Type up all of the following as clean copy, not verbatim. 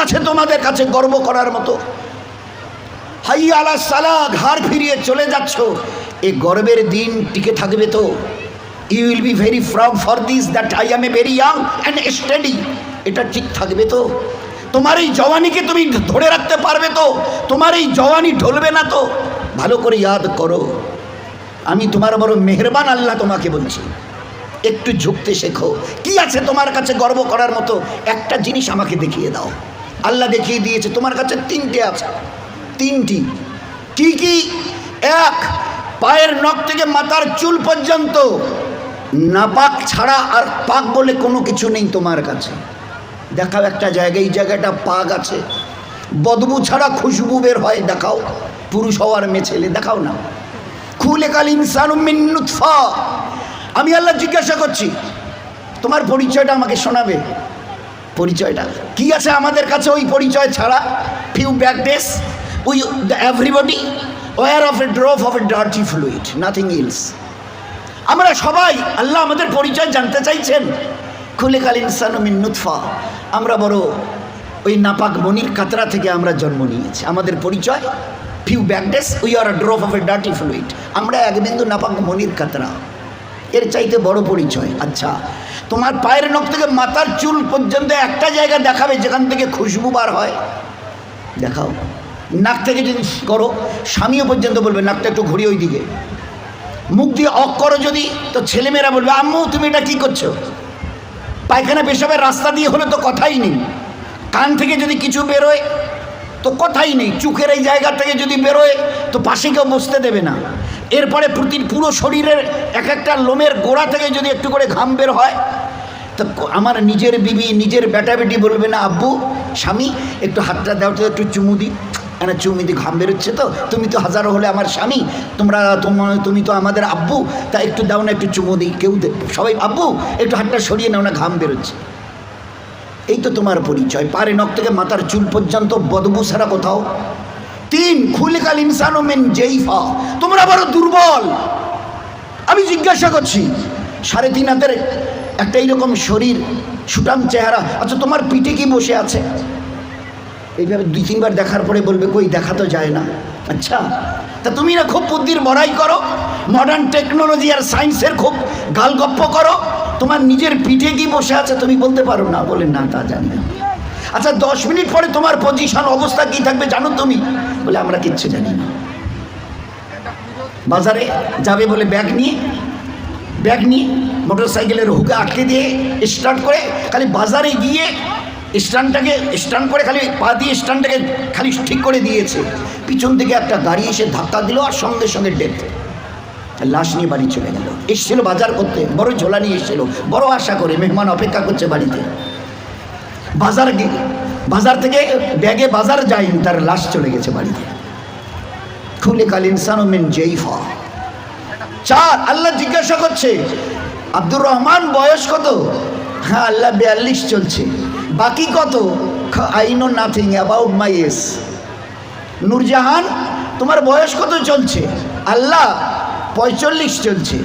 আছে তোমাদের কাছে গর্ব করার মতো? হাইয়া আলাস সালাহ, ঘাড় ফিরিয়ে চলে যাচ্ছ, এই গর্বের দিন টিকে থাকবে তো? You will be very proud for this that I am a very young and study. এটা ঠিক থাকবে তো? তোমার এই জওয়ানিকে তুমি ধরে রাখতে পারবে তো? তোমার এই জওয়ানি ঢলবে না তো? ভালো করে ইয়াদ করো, আমি তোমার বড় মেহেরবান আল্লাহ তোমাকে বলছি, একটু ঝুঁকতে শেখো। কি আছে তোমার কাছে গর্ব করার মতো? একটা জিনিস আমাকে দেখিয়ে দাও। আল্লাহ দেখিয়ে দিয়েছে তোমার কাছে তিনটে আছে, তিনটি। কি কি? এক, পায়ের নখ থেকে মাথার চুল পর্যন্ত নাপাক ছাড়া আর পাক বলে কোনো কিছু নেই তোমার কাছে। দেখাও একটা জায়গায়, এই জায়গাটা পাক আছে, বদবু ছাড়া খুশবু বের হয়, দেখাও। পুরুষ হওয়ার মেয়ে ছেলে দেখাও না। খুলিকাল ইনসানু মিন নুতফা। আমি আল্লাহ জিজ্ঞাসা করছি, তোমার পরিচয়টা আমাকে শোনাবে। পরিচয়টা কি আছে আমাদের কাছে ওই পরিচয় ছাড়া? Few back days we everybody were of a drop of a dirty fluid, nothing else. আমরা সবাই, আল্লাহ আমাদের পরিচয় জানতে চাইছেন। খুলিকাল ইনসানু মিন নুতফা। আমরা বড় ওই নাপাক মনির কাতরা থেকে আমরা জন্ম নিয়েছি। আমাদের পরিচয় few back days we are a drop of a dirty fluid. আমরা এক বিন্দু নাপাক মনির কাতরা, এর চাইতে বড় পরিচয়। আচ্ছা, তোমার পায়ের নখ থেকে মাথার চুল পর্যন্ত একটা জায়গা দেখাবে যেখান থেকে খুশবু বার হয়, দেখাও। নাক থেকে যদি করো, স্বামীও পর্যন্ত বলবে নাকটা একটু ঘুরিয়ে ওই দিকে। মুখ দিয়ে অক করো যদি, তো ছেলেমেয়েরা বলবে আম্মু তুমি এটা কী করছো? পায়খানা পেশাবের রাস্তা দিয়ে হলে তো কথাই নেই। কান থেকে যদি কিছু বেরোয় তো কথাই নেই। চোখের এই জায়গা থেকে যদি বেরোয় তো পাশে কেউ বসতে দেবে না। এরপরে পুরো শরীরের এক একটা লোমের গোড়া থেকে যদি একটু করে ঘাম বের হয়, তো আমার নিজের বিবি, নিজের বেটা বেটি বলবে না আব্বু, স্বামী একটু হাতটা দাও তো, একটু চুমু দিই। না, চুমু দিই, ঘাম বেরোচ্ছে তো, তুমি তো হাজারো হলে আমার স্বামী, তুমি তো আমাদের আব্বু, তা একটু দাও না, একটু চুমু দিই। কেউ সবাই আব্বু একটু হাতটা সরিয়ে নাও না, ঘাম বেরোচ্ছে। এই তো তোমার পরিচয়, পারে নখ থেকে মাথার চুল পর্যন্ত বদবু ছাড়া কোথাও। তিন, খুলিকাল ইনসানু মিন জাইফা। তোমরা বড় দুর্বল। আমি জিজ্ঞাসা করছি, 3.5 হাতের একটা এইরকম শরীর, সুটাম চেহারা, আচ্ছা তোমার পিঠে কি বসে আছে? এইভাবে 2-3 বার দেখার পরে বলবে কই, দেখা তো যায় না। আচ্ছা, তা তুমি না খুব বুদ্ধির বড়াই করো, মডার্ন টেকনোলজি আর সায়েন্সের খুব গালগপ্প করো, তোমার নিজের পিঠে কি বসে আছে তুমি বলতে পারো না? বলে না, তা জানি না। আচ্ছা 10 মিনিট পরে তোমার পজিশন অবস্থা কি থাকবে জানো তুমি? বলে আমরা কিচ্ছু জানি না। বাজারে যাবে বলে ব্যাগ নিয়ে মোটর সাইকেলের হুকে আটকে দিয়ে স্টার্ট করে খালি বাজারে গিয়ে স্ট্যান্ড করে খালি পা দিয়ে স্ট্যান্ডটাকে খালি ঠিক করে দিয়েছে, পিছন থেকে একটা গাড়ি এসে ধাক্কা দিল আর সঙ্গে সঙ্গে ডেথ। লাশ নিয়ে বাড়ি চলে গেল। এসছিল বাজার করতে, বড় ঝোলা নিয়ে এসছিল, বড় আশা করে মেহমান অপেক্ষা করছে বাড়িতে। বাজার থেকে ব্যাগে বাজার যায়নি, তার লাশ চলে গেছে বাড়িতে। খুলিকাল ইনসানু মিন জাইফা। 4, আল্লাহ জিজ্ঞাসা করছে আব্দুর রহমান বয়স কত? হ্যাঁ আল্লাহ 42 চলছে। বাকি কত? I know nothing about my age. Nurjahan তোমার বয়স কত চলছে? আল্লাহ 45 চলছে।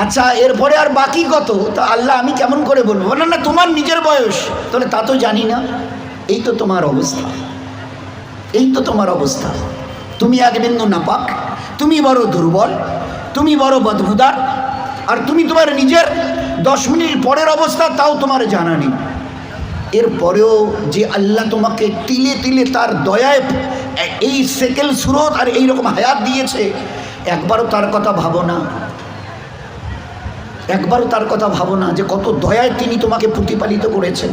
আচ্ছা এরপরে আর বাকি কত? তা আল্লাহ আমি কেমন করে বলবো? না না তোমার নিজের বয়স। তাহলে তা তো জানি না। এই তো তোমার অবস্থা, এই তো তোমার অবস্থা। তুমি এক বিন্দু নাপাক, তুমি বড় দুর্বল, তুমি বড় বদবুদার, আর তুমি তোমার নিজের 10 মিনিট পরের অবস্থা তাও তোমার জানা নেই। এরপরেও যে আল্লাহ তোমাকে তিলে তিলে তার দয়ায় এই সেকেল সুরত আর এইরকম হায়াত দিয়েছে, একবারও তার কথা ভাবো না, একবারও তার কথা ভাবো না যে কত দয়ায় তিনি তোমাকে প্রতিপালিত করেছেন।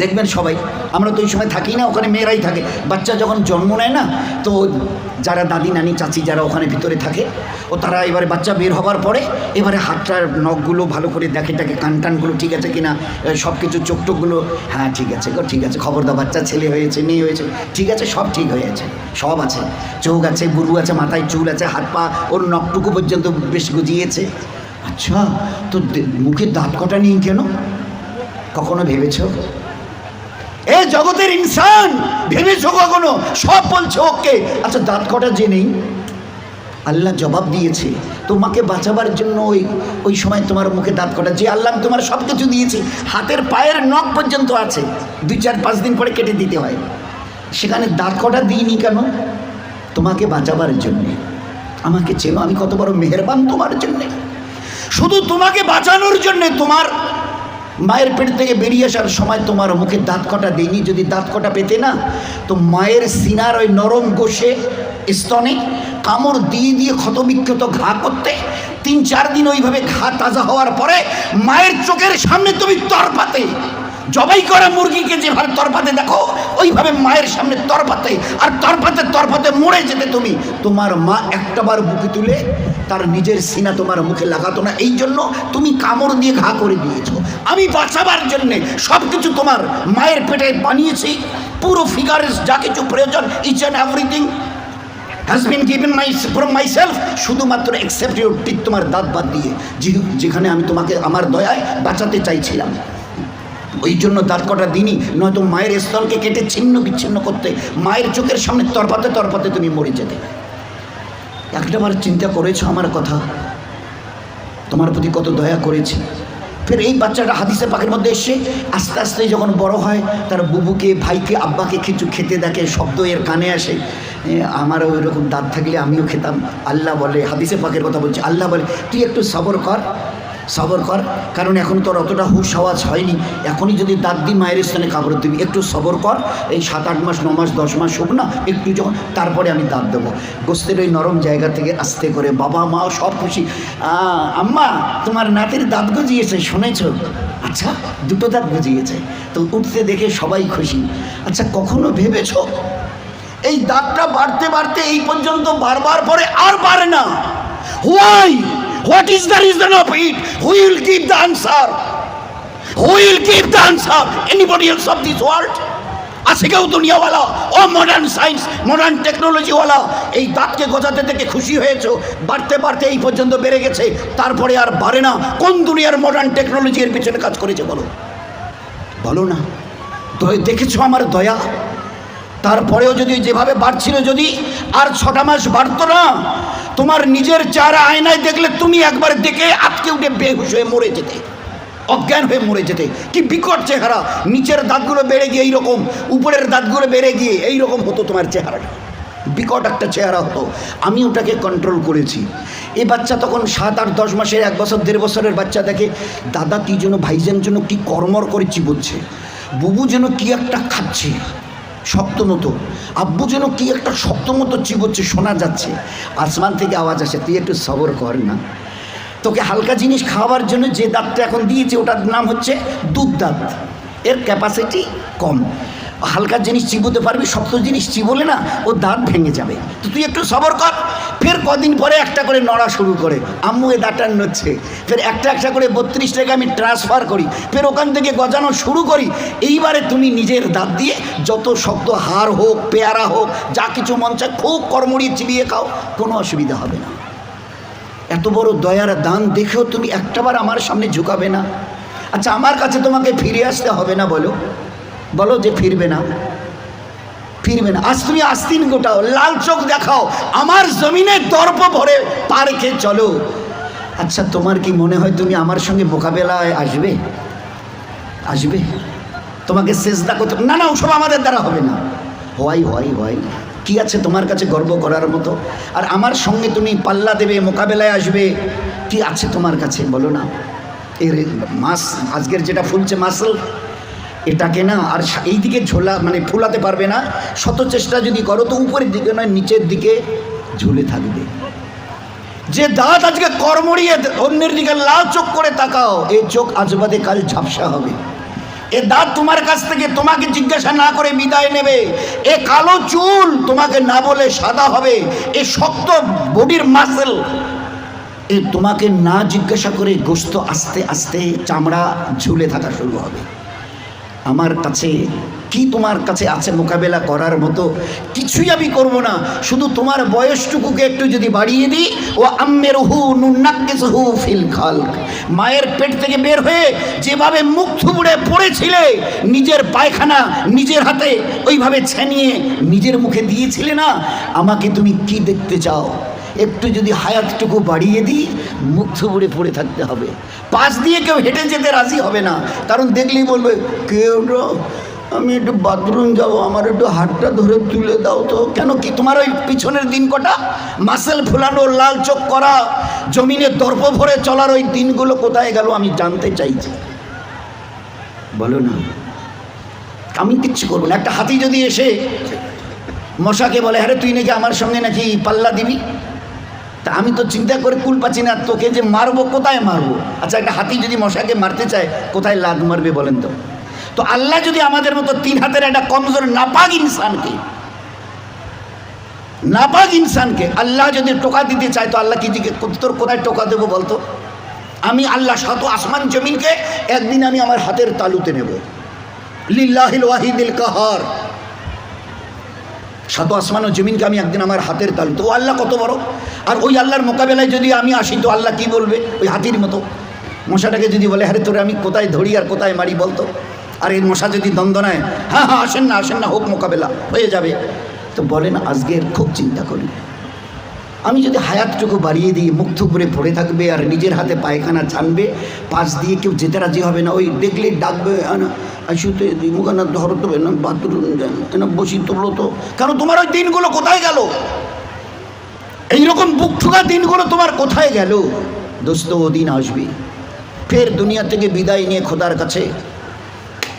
দেখবেন সবাই, আমরা তো ওই সময় থাকি না, ওখানে মেয়েরাই থাকে। বাচ্চা যখন জন্ম নেয় না, তো যারা দাদি নানি চাচি যারা ওখানে ভিতরে থাকে, ও তারা এবারে বাচ্চা বের হবার পরে এবারে হাতটার নখগুলো ভালো করে দেখে টাকে, কান টানগুলো ঠিক আছে কিনা, সব কিছু চোখ টোকগুলো, হ্যাঁ ঠিক আছে গো, ঠিক আছে, খবরদার বাচ্চা ছেলে হয়েছে মেয়ে হয়েছে, ঠিক আছে, সব ঠিক হয়েছে, সব আছে, চোখ আছে, বুরু আছে, মাথায় চুল আছে, হাত পা ওর নখটুকু পর্যন্ত বেশ গজিয়েছে। আচ্ছা তো মুখের দাঁত কটা নেই কেন? কখনো ভেবেছ? এ জগতের ইনসান ভেবেছ কখনো? সব বলছে ওকে, আচ্ছা দাঁত কটা যে নেই? আল্লাহ জবাব দিয়েছে তোমাকে বাঁচাবার জন্য ওই সময় তোমার মুখে দাঁত কটা, যে আল্লাহ তোমার সব কিছু দিয়েছি, হাতের পায়ের নখ পর্যন্ত আছে, 2-4-5 দিন পরে কেটে দিতে হয়, সেখানে দাঁত কটা দিইনি কেন? তোমাকে বাঁচাবার জন্যে। আমাকে চেনো আমি কত বড় মেহেরবান তোমার জন্যে। শুধু তোমাকে বাঁচানোর জন্যে তোমার মায়ের পেট থেকে বেরিয়ে আসার সময় তোমার মুখে দাঁত কটা দিইনি। যদি দাঁত কটা পেতে না, তো মায়ের সিনার ওই নরম গোশে স্তনে কামড় দিয়ে দিয়ে ক্ষতবিক্ষত ঘা করতে, 3-4 দিন ওইভাবে ঘা তাজা হওয়ার পরে মায়ের চোখের সামনে তুমি তরপাতে, জবাই করা মুরগিকে যেভাবে তরপাতে দেখো, ওইভাবে মায়ের সামনে তরপাতে, আর তরপাতে তরপাতে মরে যেতে তুমি। তোমার মা একটাবার বুকে তুলে তার নিজের সিনা তোমার মুখে লাগাতো না, এই জন্য তুমি কামড় দিয়ে ঘা করে দিয়েছো। আমি বাঁচাবার জন্যে সব কিছু তোমার মায়ের পেটে বানিয়েছি, পুরো ফিগারের যা কিছু প্রয়োজন, each and everything has been given from myself, শুধুমাত্র except your teeth, তোমার দাঁত বাদ দিয়ে, যেখানে আমি তোমাকে আমার দয়ায় বাঁচাতে চাইছিলাম, ওই জন্য দাঁত কটা দিনই, নয়তো মায়ের স্তনকে কেটে ছিন্ন বিচ্ছিন্ন করতে, মায়ের চোখের সামনে তরপাতে তরপাতে তুমি মরে যেতে। একটাবার চিন্তা করেছো আমার কথা? তোমার প্রতি কত দয়া করেছি। ফের এই বাচ্চাটা হাদিসে পাকের মধ্যে এসে আস্তে আস্তে যখন বড় হয়, তার বুবুকে, ভাইকে, আব্বাকে কিছু খেতে দেখে, শব্দ এর কানে আসে, আমারও ওই রকম দাঁত থাকলে আমিও খেতাম। আল্লাহ বলে, হাদিসে পাকের কথা বলছে, আল্লাহ বলে তুই একটু সবর কর, কারণ এখন তোর অতটা হুশ আওয়াজ হয়নি, এখনই যদি দাঁত দিই মায়ের স্থানে কাপড় দিবি, একটু সবর কর, এই 7-8 মাস 9 মাস 10 মাস হোক না, একটু যখন, তারপরে আমি দাঁত দেবো। গোস্তের ওই নরম জায়গা থেকে আস্তে করে বাবা মা সব খুশি, আম্মা তোমার নাতির দাঁত গজিয়েছে শুনেছ? আচ্ছা, 2টো দাঁত গজিয়েছে, তো উঠতে দেখে সবাই খুশি। আচ্ছা, কখনো ভেবেছ এই দাঁতটা বাড়তে বাড়তে এই পর্যন্ত বারবার পরে আর বাড়ে না? Why? What is the reason of it? Who will give the answer? Who will give the answer? Anybody else of this world? আছে কেউ দুনিয়াওয়ালা, ও মডার্ন সায়েন্স, মডার্ন টেকনোলজিওয়ালা, এই দাঁতকে গজাতে থেকে খুশি হয়েছো? বাড়তে বাড়তে এই পর্যন্ত বেড়ে গেছে, তারপরে আর বাড়ে না। কোন দুনিয়ার মডার্ন টেকনোলজি এর পিছনে কাজ করেছে বলো না? দেখেছো আমার দয়া? তারপরেও যদি যেভাবে বাড়ছিল, যদি আর 6টা মাস বাড়তো না, তোমার নিজের চেহারা আয়নায় দেখলে তুমি একবার দেখে আটকে উঠে বেহুশ হয়ে মরে যেতে, অজ্ঞান হয়ে মরে যেতে। কি বিকট চেহারা! নিচের দাঁতগুলো বেড়ে গিয়ে এইরকম, উপরের দাঁতগুলো বেড়ে গিয়ে এইরকম হতো তোমার চেহারাটা, বিকট একটা চেহারা হতো। আমি ওটাকে কন্ট্রোল করেছি। এই বাচ্চা তখন 7, 8, 10 মাসের, 1 বছর 1.5 বছরের বাচ্চা দেখে দাদা কি যেন, ভাইজান যেন কি কর্মর করেছি বলছে, বুবু যেন কি একটা খাচ্ছে শক্ত মতো, আব্বু যেন কি একটা শক্ত মতো চিবোচ্ছে, শোনা যাচ্ছে। আসমান থেকে আওয়াজ আসে, তুই একটু সবর কর না, তোকে হালকা জিনিস খাওয়ার জন্য যে দাঁতটা এখন দিয়েছে ওটার নাম হচ্ছে দুধ দাঁত, এর ক্যাপাসিটি কম, হালকা জিনিস চিবোতে পারবি, শক্ত জিনিস চিবোলে না ও দাঁত ভেঙে যাবে, তো তুই একটু সবর কর। ফের কদিন পরে একটা করে নড়া শুরু করে, আম্মু এ দাঁতটা নড়ছে, ফের একটা করে 32 টাকা আমি ট্রান্সফার করি, ফের ওখান থেকে গজানো শুরু করি। এইবারে তুমি নিজের দাঁত দিয়ে যত শক্ত হাড় হোক, পেয়ারা হোক, যা কিছু মন চায় খুব কড়মড়িয়ে চিবিয়ে খাও, কোনো অসুবিধা হবে না। এত বড় দয়ার দান দেখেও তুমি একটাবার আমার সামনে ঝুঁকাবে না? আচ্ছা, আমার কাছে তোমাকে ফিরে আসতে হবে না? বলো যে ফিরবে না? আজ তুমি আস্তিন গোটাও, লাল চোখ দেখাও, আমার জমিনে দর্প ভরে পা রেখে চলো। আচ্ছা, তোমার কি মনে হয় তুমি আমার সঙ্গে মোকাবেলায় আসবে? তোমাকে সেজদা করতে না, ওসব আমাদের দ্বারা হবে না। হয় কি আছে তোমার কাছে গর্ব করার মতো? আর আমার সঙ্গে তুমি পাল্লা দেবে, মোকাবেলায় আসবে, কি আছে তোমার কাছে বলো না? এর মাস আজকের যেটা ফুলছে মাসল, এটাকে না আর এই দিকে ঝোলা মানে ফুলাতে পারবে না। শত চেষ্টা যদি করো তো উপরের দিকে নয়, নিচের দিকে ঝুলে থাকবে। যে দাঁত আজকে কর্মড়িয়ে অন্যের দিকে লাল চোখ করে তাকাও, এই চোখ আজ বাদে কাল ঝাপসা হবে। এ দাঁত তোমার কাছ থেকে তোমাকে জিজ্ঞাসা না করে বিদায় নেবে। এ কালো চুল তোমাকে না বলে সাদা হবে। এ শক্ত বডির মাসেল এ তোমাকে না জিজ্ঞাসা করে গোস্ত আস্তে আস্তে চামড়া ঝুলে থাকা শুরু হবে। আমার কাছে কি তোমার কাছে আছে মোকাবেলা করার মতো? কিছুই আমি করব না, শুধু তোমার বয়সটুকুকে একটু যদি বাড়িয়ে দিই। ও আম্মেরহু নুন্নাক্কিসহু ফিল খালক, মায়ের পেট থেকে বের হয়ে যেভাবে মুখ থুবড়ে পড়েছিলে, নিজের পায়খানা নিজের হাতে ওইভাবে ছেনিয়ে নিজের মুখে দিয়েছিলে না, আমাকে তুমি কি দেখতে চাও? একটু যদি হায়াতটুকু বাড়িয়ে দিই মুখ থুবড়ে পড়ে থাকতে হবে। পাশ দিয়ে কেউ হেঁটে যেতে রাজি হবে না, কারণ দেখলেই বলবে কেউ আমি একটু বাথরুম যাবো, আমার একটু হাতটা ধরে তুলে দাও তো। কেন কি তোমার ওই পিছনের দিন কটা মাসেল ফুলানো, লাল চোখ করা, জমিনে দর্প ভরে চলার ওই দিনগুলো কোথায় গেল আমি জানতে চাইছি। বলো না, আমি কিচ্ছু করবো না। একটা হাতি যদি এসে মশাকে বলে হ্যাঁ তুই নাকি আমার সঙ্গে নাকি পাল্লা দিবি, তা আমি তো চিন্তা করে কুল পাচ্ছি না, তোকে যে মারবো কোথায় মারবো। আচ্ছা, একটা হাতি যদি মশাকে মারতে চায় কোথায় লাদ মারবে বলেন তো? তো আল্লাহ যদি আমাদের মতো 3 হাতের একটা কমজোর নাপাক ইনসানকে আল্লাহ যদি টোকা দিতে চায়, তো আল্লাহ কি তোর কোথায় টোকা দেবো বলতো? আমি আল্লাহ শত আসমান জমিনকে একদিন আমি আমার হাতের তালুতে নেব। লিল্লাহিল ওয়াহিদিল কাহার, শত আসমান ও জমিনকে আমি একদিন আমার হাতের তালুতে। ও আল্লাহ কত বড়! আর ওই আল্লাহর মোকাবেলায় যদি আমি আসি তো আল্লাহ কি বলবে? ওই হাতির মতো মশাটাকে যদি বলে হ্যাঁ তোরে আমি কোথায় ধরি আর কোথায় মারি বলতো? আর এই মশা যদি দ্বন্দ্ব নেয়, হ্যাঁ হ্যাঁ আসেন না হোক, মোকাবেলা হয়ে যাবে। তো বলেন আজকের খুব চিন্তা করি, আমি যদি হায়াতটুকু বাড়িয়ে দিই মুখ থুবড়ে পড়ে থাকবে আর নিজের হাতে পায়খানা ছানবে, পাশ দিয়ে কেউ যেতে রাজি হবে না। ওই দেখলে ডাকবে আসুতে মুখানা ধরো তো না, বাথরুম না বসি তুলো তো। কারণ তোমার ওই দিনগুলো কোথায় গেল? এইরকম বুক ঠোকা দিনগুলো তোমার কোথায় গেল? দোস্ত, ও দিন আসবে, ফের দুনিয়া থেকে বিদায় নিয়ে খোদার কাছে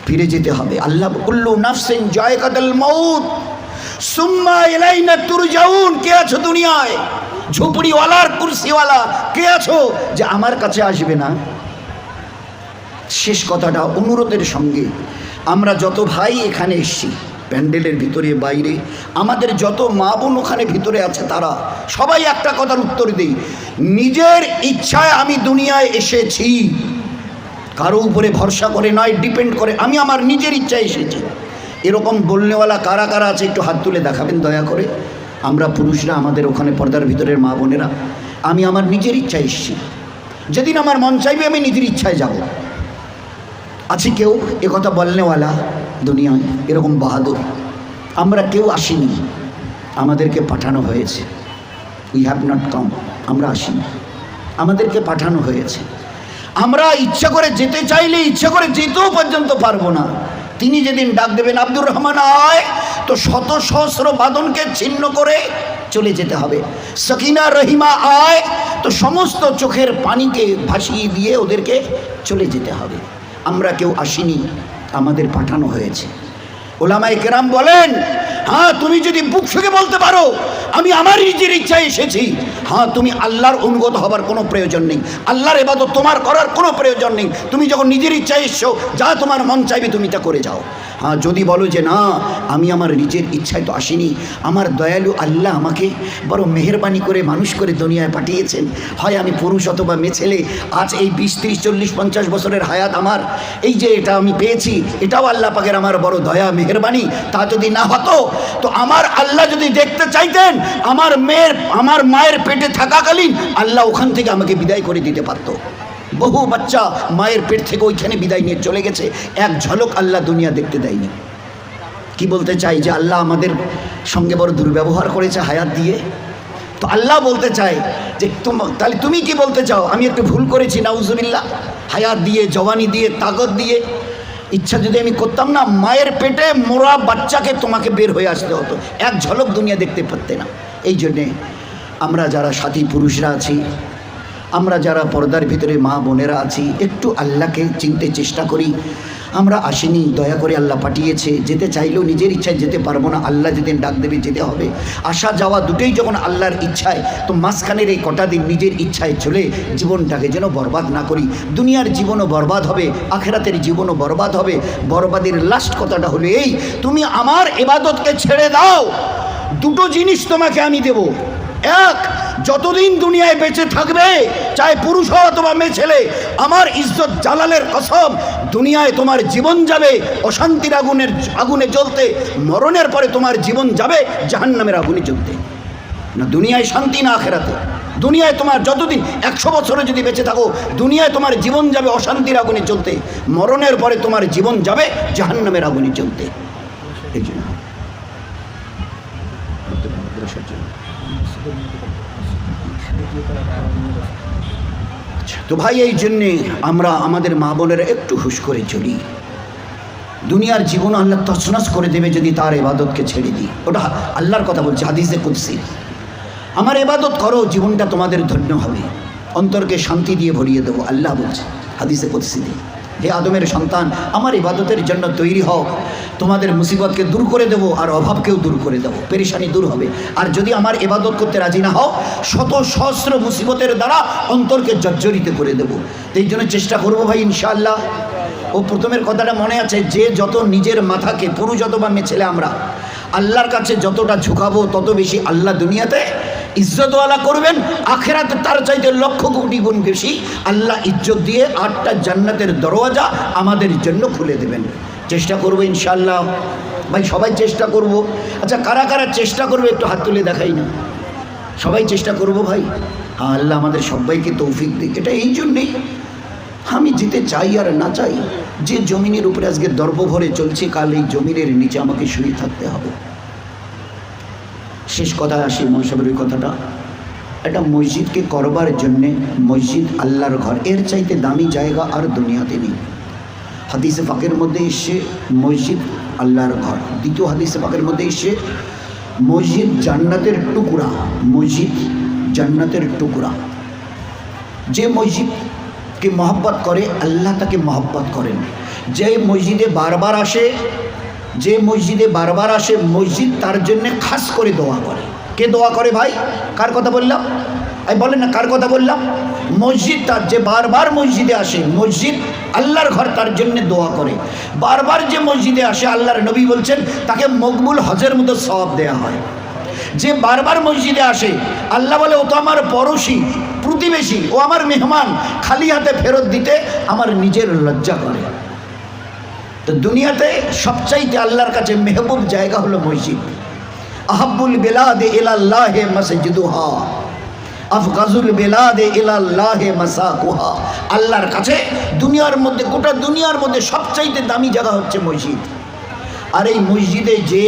ফিরে যেতে হবে। আল্লাহ কুল্লু নাফসিন যায়কাতুল মাউত সুম্মা ইলাইনা তুরজাউন। কে আছো দুনিয়ায়? ঝুপড়িওয়ালার কুরসিওয়ালা কে আছো যে আমার কাছে আসবে না? শেষ কথাটা অনুরোধের সঙ্গে, আমরা যত ভাই এখানে এসছি প্যান্ডেলের ভিতরে বাইরে, আমাদের যত মা বোন ওখানে ভিতরে আছে, তারা সবাই একটা কথার উত্তর দিই, নিজের ইচ্ছায় আমি দুনিয়ায় এসেছি, কারো উপরে ভরসা করে নয়, ডিপেন্ড করে। আমি আমার নিজের ইচ্ছায় এসেছি। এরকম বলনেওয়ালা কারা কারা আছে একটু হাত তুলে দেখাবেন দয়া করে। আমরা পুরুষরা, আমাদের ওখানে পর্দার ভিতরের মা বোনেরা, আমি আমার নিজের ইচ্ছায় এসেছি, যেদিন আমার মন চাইবে আমি নিজের ইচ্ছায় যাব। আছে কেউ একথা বলনেওয়ালা দুনিয়ায় এরকম বাহাদুর? আমরা কেউ আসিনি, আমাদেরকে পাঠানো হয়েছে। উই হ্যাভ নট কাম, আমরা আসিনি, আমাদেরকে পাঠানো হয়েছে। আমরা ইচ্ছা করে যেতে চাইলে ইচ্ছা করে যেতেও পর্যন্ত পারবো না। তিনি যেদিন ডাক দেবেন আব্দুর রহমান আয়, তো শত সহস্র বাঁধনকে ছিন্ন করে চলে যেতে হবে। সকিনা রহিমা আয়, তো সমস্ত চোখের পানিকে ভাসিয়ে দিয়ে ওদেরকে চলে যেতে হবে। আমরা কেউ আসিনি, আমাদের পাঠানো হয়েছে। ওলামায়ে কেরাম বলেন, হ্যাঁ তুমি যদি বুক থেকে বলতে পারো আমি আমার নিজের ইচ্ছায় এসেছি, হ্যাঁ তুমি আল্লাহর অনুগত হবার কোনো প্রয়োজন নেই, আল্লাহর ইবাদত তোমার করার কোনো প্রয়োজন নেই। তুমি যখন নিজের ইচ্ছায় এসছো, যা তোমার মন চাইবে তুমি তা করে যাও। হ্যাঁ যদি বলো যে না আমি আমার নিজের ইচ্ছায় তো আসিনি, আমার দয়ালু আল্লাহ আমাকে বড় মেহেরবানি করে মানুষ করে দুনিয়ায় পাঠিয়েছেন, হয় আমি পুরুষ অথবা মেয়ে ছেলে, আজ এই 20, 30, 40, 50 বছরের হায়াত আমার, এই যে এটা আমি পেয়েছি, এটাও আল্লাহ পাকের আমার বড় দয়া মেহেরবানি। তা যদি না হতো, তো আমার আল্লাহ যদি দেখতে চাইতেন আমার মায়ের পেটে থাকাকালীন আল্লাহ ওখান থেকে আমাকে বিদায় করে দিতে পারত। বহু বাচ্চা মায়ের পেট থেকে ওইখানে বিদায় নিয়ে চলে গেছে, এক ঝলক আল্লাহ দুনিয়া দেখতে দেয়নি। কি বলতে চাই? যে আল্লাহ আমাদের সঙ্গে বড় দুর্ব্যবহার করেছে হায়াত দিয়ে। তো আল্লাহ বলতে চায় যে তাহলে তুমি কি বলতে চাও? আমি একটু ভুল করেছি নাউজুবিল্লাহ, হায়াত দিয়ে, জওয়ানি দিয়ে, তাকত দিয়ে। ইচ্ছা যদি আমি করতাম না, মায়ের পেটে মোরা বাচ্চাকে তোমাকে বের হয়ে আসতে হতো, এক ঝলক দুনিয়া দেখতে পারতে না। এই জন্যে আমরা যারা সাথী পুরুষরা আছি, আমরা যারা পর্দার ভিতরে মা বোনেরা আছি, একটু আল্লাহকে চিনতে চেষ্টা করি। আমরা আসিনি, দয়া করে আল্লাহ পাঠিয়েছে। যেতে চাইলেও নিজের ইচ্ছায় যেতে পারবো না, আল্লাহ যেদিন ডাক দেবে যেতে হবে। আসা যাওয়া দুটোই যখন আল্লাহর ইচ্ছায়, তো মাঝখানের এই কটা দিন নিজের ইচ্ছায় চলে জীবনটাকে যেন বরবাদ না করি। দুনিয়ার জীবনও বরবাদ হবে, আখেরাতের জীবনও বরবাদ হবে। বরবাদের লাস্ট কথাটা হলো এই, তুমি আমার ইবাদতকে ছেড়ে দাও, দুটো জিনিস তোমাকে আমি দেব। এক, যতদিন দুনিয়ায় বেঁচে থাকবে, চাहे পুরুষ হও অথবা মেয়ে ছেলে, আমার ইজ্জত জালালের কসম, দুনিয়ায় তোমার জীবন যাবে অশান্তির আগুনে জ্বলতে, মরণের পরে তোমার জীবন যাবে জাহান্নামের আগুনে জ্বলতে। না দুনিয়ায় শান্তি, না আখেরাতে। দুনিয়ায় তোমার যতদিন 100 বছরে যদি বেঁচে থাকো, দুনিয়ায় তোমার জীবন যাবে অশান্তির আগুনে জ্বলতে, মরণের পরে তোমার জীবন যাবে জাহান্নামের আগুনে জ্বলতে। এই জন্য তো ভাই, এই জন্যে আমরা আমাদের মা বোনেরা একটু হুঁশ করে চলি। দুনিয়ার জীবন আল্লাহ তছনছ করে দেবে যদি তার ইবাদতকে ছেড়ে দিই। ওটা আল্লাহর কথা বলছে হাদিসে কুদসি। আমার ইবাদত করো, জীবনটা তোমাদের ধন্য হবে, অন্তরকে শান্তি দিয়ে ভরিয়ে দেবো, আল্লাহ বলছে হাদিসে কুদসি দিয়ে। হে আদমের সন্তান, আমার ইবাদতের জন্য তৈরি হও, তোমাদের মুসিবতকে দূর করে দেবো আর অভাবকেও দূর করে দেবো, পেরেশানি দূর হবে। আর যদি আমার ইবাদত করতে রাজি না হও, শত সহস্র মুসিবতের দ্বারা অন্তরকে জর্জরিত করে দেবো। তো এই জন্য চেষ্টা করবো ভাই, ইনশাআল্লাহ। ও প্রথমের কথাটা মনে আছে, যে যত নিজের মাথাকে, পুরুষ অথবা মেয়ে ছেলে, আমরা আল্লাহর কাছে যতটা ঝুঁকাবো তত বেশি আল্লাহ দুনিয়াতে ইজ্জতওয়ালা করবেন, আখেরাতে তার চাইতে লক্ষ কোটি গুণ বেশি আল্লাহ ইজ্জত দিয়ে 8টা জান্নাতের দরওয়াজা আমাদের জন্য খুলে দেবেন। চেষ্টা করবো ইনশাআল্লাহ ভাই, সবাই চেষ্টা করব। আচ্ছা, কারা কারা চেষ্টা করবে একটু হাত তুলে দেখাই না। সবাই চেষ্টা করব ভাই। হ্যাঁ, আল্লাহ আমাদের সবাইকে তৌফিক দিক। এটা এই জন্যেই আমি যেতে চাই আর না চাই, যে জমিনের উপরে আজকে দর্প ভরে চলছে, কাল এই জমিনের নিচে আমাকে শুয়ে থাকতে হবে। শেষ কথায় আসি, মহাসবের ওই কথাটা, একটা মসজিদকে করবার জন্যে, মসজিদ আল্লাহর ঘর, এর চাইতে দামি জায়গা আর দুনিয়াতে নেই। হাদিসে পাকের মধ্যে এসে মসজিদ আল্লাহর ঘর। দ্বিতীয় হাদিসে পাকের মধ্যে এসে মসজিদ জান্নাতের টুকরা, মসজিদ জান্নাতের টুকরা। যে মসজিদকে মহব্বত করে আল্লাহ তাকে মহব্বত করেন। যে মসজিদে বারবার আসে, যে মসজিদে বারবার আসে, মসজিদ তার জন্যে খাস করে দোয়া করে। কে দোয়া করে ভাই? কার কথা বললাম? এই বলেন না, কার কথা বললাম? মসজিদ, তার যে বারবার মসজিদে আসে, মসজিদ আল্লাহর ঘর, তার জন্য দোয়া করে। বারবার যে মসজিদে আসে, আল্লাহর নবী বলছেন তাকে মকবুল হজের মতো সওয়াব দেয়া হয়। যে বারবার মসজিদে আসে, আল্লাহ বলে ও তো আমার পড়োশি, প্রতিবেশী, ও আমার মেহমান, খালি হাতে ফেরত দিতে আমার নিজের লজ্জা করে। তো দুনিয়াতে সবচাইতে আল্লাহর কাছে মেহবুব জায়গা হলো মসজিদ। আহাব্বুল বেলাদে ইলাল্লাহে মসজিদুহা, আফগাজুল বেলাদে ইলাল্লাহে মাসাকুহা। আল্লাহর কাছে দুনিয়ার মধ্যে, গোটা দুনিয়ার মধ্যে সবচাইতে দামি জায়গা হচ্ছে মসজিদ। আর এই মসজিদে যে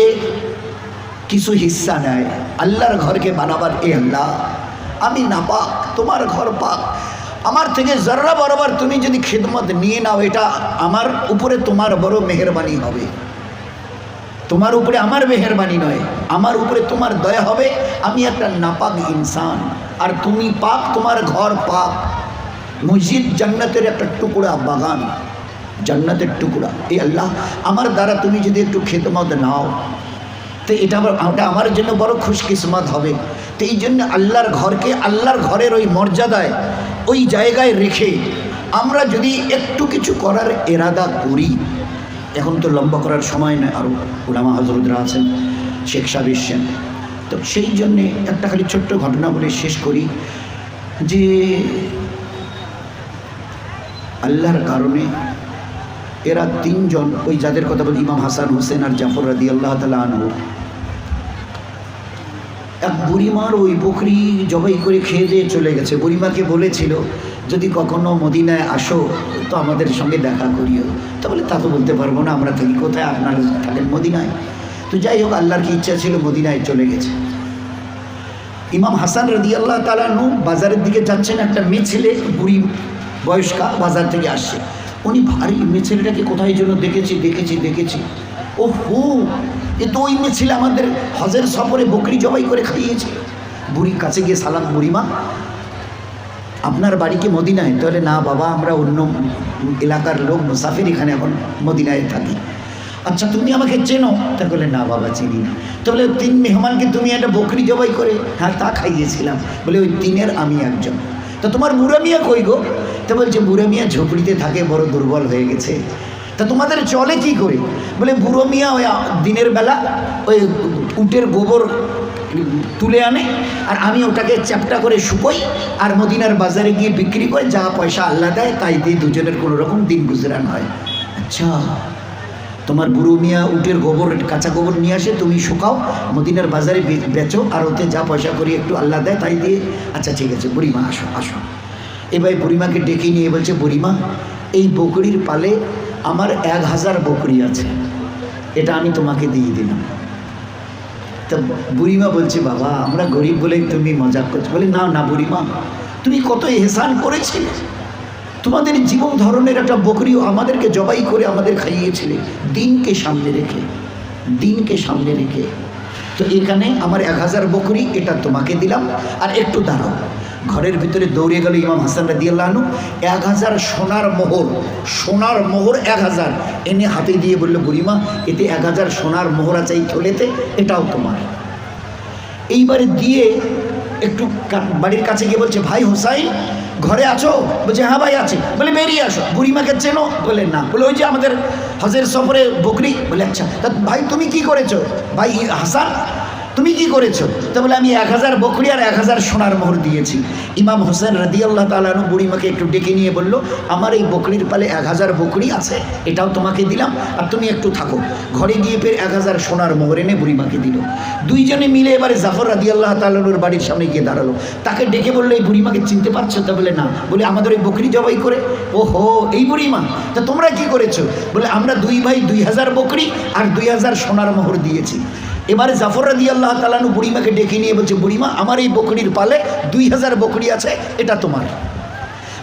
কিছু হিস্সা নেয় আল্লাহর ঘরকে বানাবার, এ আল্লাহ আমি নাপাক, তোমার ঘর পাক, আমার থেকে জর্রা বরাবর তুমি যদি খিদমত নিয়ে নাও, এটা আমার উপরে তোমার বড় মেহেরবানি হবে। তোমার উপরে আমার মেহেরবানি নয়, আমার উপরে তোমার দয়া হবে। আমি একটা নাপাক ইনসান আর তুমি পাক, তোমার ঘর পাক। মসজিদ জান্নাতের একটা টুকরা, বাগান, জান্নাতের টুকরা। এই আল্লাহ আমার দ্বারা তুমি যদি একটু খিদমত নাও, তো এটা আমার জন্য বড় খুশকিসমত হবে। তো এই জন্য আল্লাহর ঘরকে, আল্লাহর ঘরের ওই মর্যাদায়, ওই জায়গায় রেখে আমরা যদি একটু কিছু করার এরাদা করি, এখন তো লম্বা করার সময় নয়, আরও উলামা হজরতরা আছেন, শেখ সাহেব এসছেন, তো সেই জন্যে একটা খালি ছোট্ট ঘটনা বলে শেষ করি যে আল্লাহর কারণে এরা 3 জন, ওই যাদের কথা বলি, ইমাম হাসান, হোসেন আর জাফর রাদিয়াল্লাহু তাআলা আনহু, এক বুড়িমার ওই বকরি জবাই করে খেয়ে দিয়ে চলে গেছে। বুড়িমাকে বলেছিল যদি কখনো মদিনায় আসো তো আমাদের সঙ্গে দেখা করিও। তা বলে তা তো বলতে পারবো না, আমরা থাকি কোথায়, আপনারা থাকেন মদিনায়। তো যাই হোক, আল্লাহর কি ইচ্ছা ছিল, মদিনায় চলে গেছে। ইমাম হাসান রাদিয়াল্লাহু তাআলা আনহু বাজারের দিকে যাচ্ছেন, একটা মেয়ে ছেলে, বুড়ি বয়স্কা, বাজার থেকে আসছে। উনি ভারী, মেয়ে ছেলেটাকে কোথায় যেন দেখেছি। ও হো, এ তো ওই মেয়ে ছেলে আমাদের হজের সফরে বকরি জবাই করে খাইয়েছে। বুড়ির কাছে গিয়ে সালাম, বুড়িমা আপনার বাড়ি কি মদিনায়? তাহলে না বাবা, আমরা অন্য এলাকার লোক, মুসাফির, এখানে এখন মদিনায় থাকি। আচ্ছা তুমি আমাকে চেনো? তা বলে না বাবা চিনি না। তো বলে 3 মেহমানকে তুমি একটা বকরি জবাই করে? হ্যাঁ, তা খাইয়েছিলাম। বলে ওই 3-এর আমি একজন। তা তোমার বুড়া মিয়া কই গো? তা বলছে বুড়া মিয়া ঝুপড়িতে থাকে, বড় দুর্বল হয়ে গেছে। তা তোমাদের চলে কি করে? বলে বুড়ো মিয়া ওই দিনের বেলা ওই উটের গোবর তুলে আনে, আর আমি ওটাকে চ্যাপটা করে শুকোই, আর মদিনার বাজারে গিয়ে বিক্রি করে যা পয়সা আল্লাহ দেয় তাই দিয়ে দুজনের কোনো রকম দিন গুজরান হয়। আচ্ছা, তোমার বুড়ো মিয়া উটের গোবর, কাঁচা গোবর নিয়ে আসে, তুমি শুকাও, মদিনার বাজারে বেচো, আর ওতে যা পয়সা করি একটু আল্লাহ দেয় তাই দিয়ে। আচ্ছা ঠিক আছে, বুড়িমা আসো। এবার বুড়িমাকে ডেকে নিয়ে বলছে, বুড়িমা এই বকরির পালে আমার 1000 বকরি আছে, এটা আমি তোমাকে দিয়ে দিলাম। তা বুড়িমা বলছে, বাবা আমরা গরিব বলেই তুমি মজাক করছো। বলে, না না বুড়িমা, তুমি কত এহসান করেছিলে, তোমাদের জীবন ধরনের একটা বকরিও আমাদেরকে জবাই করে আমাদের খাইয়েছিলে, দিনকে সামনে রেখে, দিনকে সামনে রেখে। তো এখানে আমার 1000 বকরি, এটা তোমাকে দিলাম। আর একটু দাঁড়াও। ঘরের ভিতরে দৌড়ে গেল ইমাম হাসান রাদিয়াল্লাহু আনহু, 1000 সোনার মোহর, সোনার মোহর 1000 এনে হাতে দিয়ে বলল, বুড়িমা এতে 1000 সোনার মোহর আছে এই থলেতে, এটাও তোমার। এইবারে দিয়ে একটু বাড়ির কাছে গিয়ে বলছে, ভাই হোসাইন ঘরে আছো? বলছে, হ্যাঁ ভাই আছে। বলে, বেরিয়ে আসো। বুড়িমাকে চেনো? বলে, না। বলে, ওই যে আমাদের হজের সফরে বকরি। বলে, আচ্ছা তা ভাই তুমি কি করেছো? ভাই হাসান তুমি কি করেছো? তা বলে, আমি 1000 বকরি আর 1000 সোনার মোহর দিয়েছি। ইমাম হোসেন রাদিয়াল্লাহু তাআলা আনহু বুড়িমাকে একটু ডেকে নিয়ে বলল, আমার এই বকরির পালে 1000 বকরি আছে, এটাও তোমাকে দিলাম, আর তুমি একটু থাকো। ঘরে গিয়ে ফের 1000 সোনার মোহর এনে বুড়িমাকে দিল। দুইজনে মিলে এবারে জাফর রাদিয়াল্লাহু তাআলা আনহুর বাড়ির সামনে গিয়ে দাঁড়ালো। তাকে ডেকে বললো, এই বুড়িমাকে চিনতে পারছো? তা বলে, না। বলে, আমাদের ওই বকরি জবাই করে। ওহো, এই বুড়িমা, তা তোমরা কি করেছো? বলে, আমরা দুই ভাই 2000 বকরি আর 2000 সোনার মোহর দিয়েছি। এবারে জাফর রাদিয়াল্লাহু তাআলা আনহু বুড়িমাকে ডেকে নিয়ে বলছে, বুড়িমা আমার এই বকরির পালে 2000 বকরি আছে, এটা তোমার।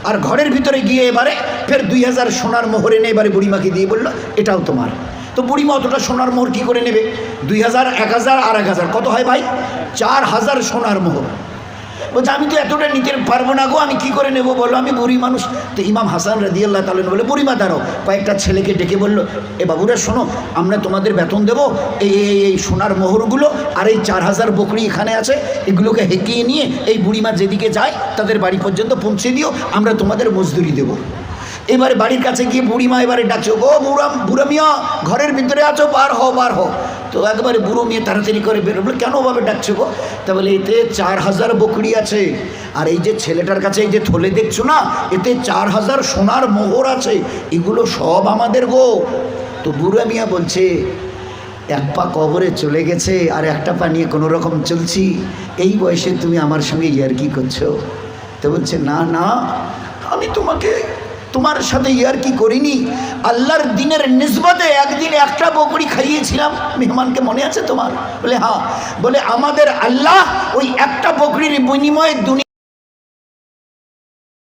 আর ঘরের ভিতরে গিয়ে এবারে ফের 2000 সোনার মোহর এনে এবারে বুড়িমাকে দিয়ে বললো, এটাও তোমার। তো বুড়িমা অতটা সোনার মোহর কী করে নেবে? 2000, 1000 আর 1000 কত হয় ভাই? 4000 সোনার মোহর। বলছে, আমি তো এতটা নিতে পারবো না গো, আমি কি করে নেবো বলো, আমি বুড়ি মানুষ। তো ইমাম হাসান রাদিয়াল্লাহু তাআলা বলে, বুড়িমা দাঁড়াও। কয়েকটা ছেলেকে ডেকে বলল, এ বাবুরা শোনো, আমরা তোমাদের বেতন দেবো, এই সোনার মোহরগুলো আর এই 4000 বকরি এখানে আছে, এগুলোকে হেঁকিয়ে নিয়ে এই বুড়িমা যেদিকে যায় তাদের বাড়ি পর্যন্ত পৌঁছে দিও, আমরা তোমাদের মজদুরি দেবো। এবারে বাড়ির কাছে গিয়ে বুড়িমা এবারে ডাকছে, ও বুড়া মিয়া ঘরের ভিতরে আছো, বার হও বার হও। তো একবারে বুড়ো মেয়ে তাড়াতাড়ি করে বেরো। বলে, কেন ভাবে ডাকছো গো? তা বলে, এতে 4000 বকরি আছে, আর এই যে ছেলেটার কাছে এই যে থলে দেখছো না, এতে 4000 সোনার মোহর আছে, এগুলো সব আমাদের গো। তো বুড়া মিয়া বলছে, এক পা কবরে চলে গেছে আর একটা পা নিয়ে কোনো রকম চলছি, এই বয়সে তুমি আমার সঙ্গে ইয়ার্কি করছো? তো বলছে, না না, আমি তোমার সাথে ইয়ার্কি করিনি, আল্লাহর দিনের নিসবতে একদিন একটা বকরি খাইয়েছিলাম মেহমানকে, মনে আছে তোমার? বলে, হ্যাঁ। বলে, আমাদের আল্লাহ ওই একটা বকরির বিনিময়ে দুনিয়া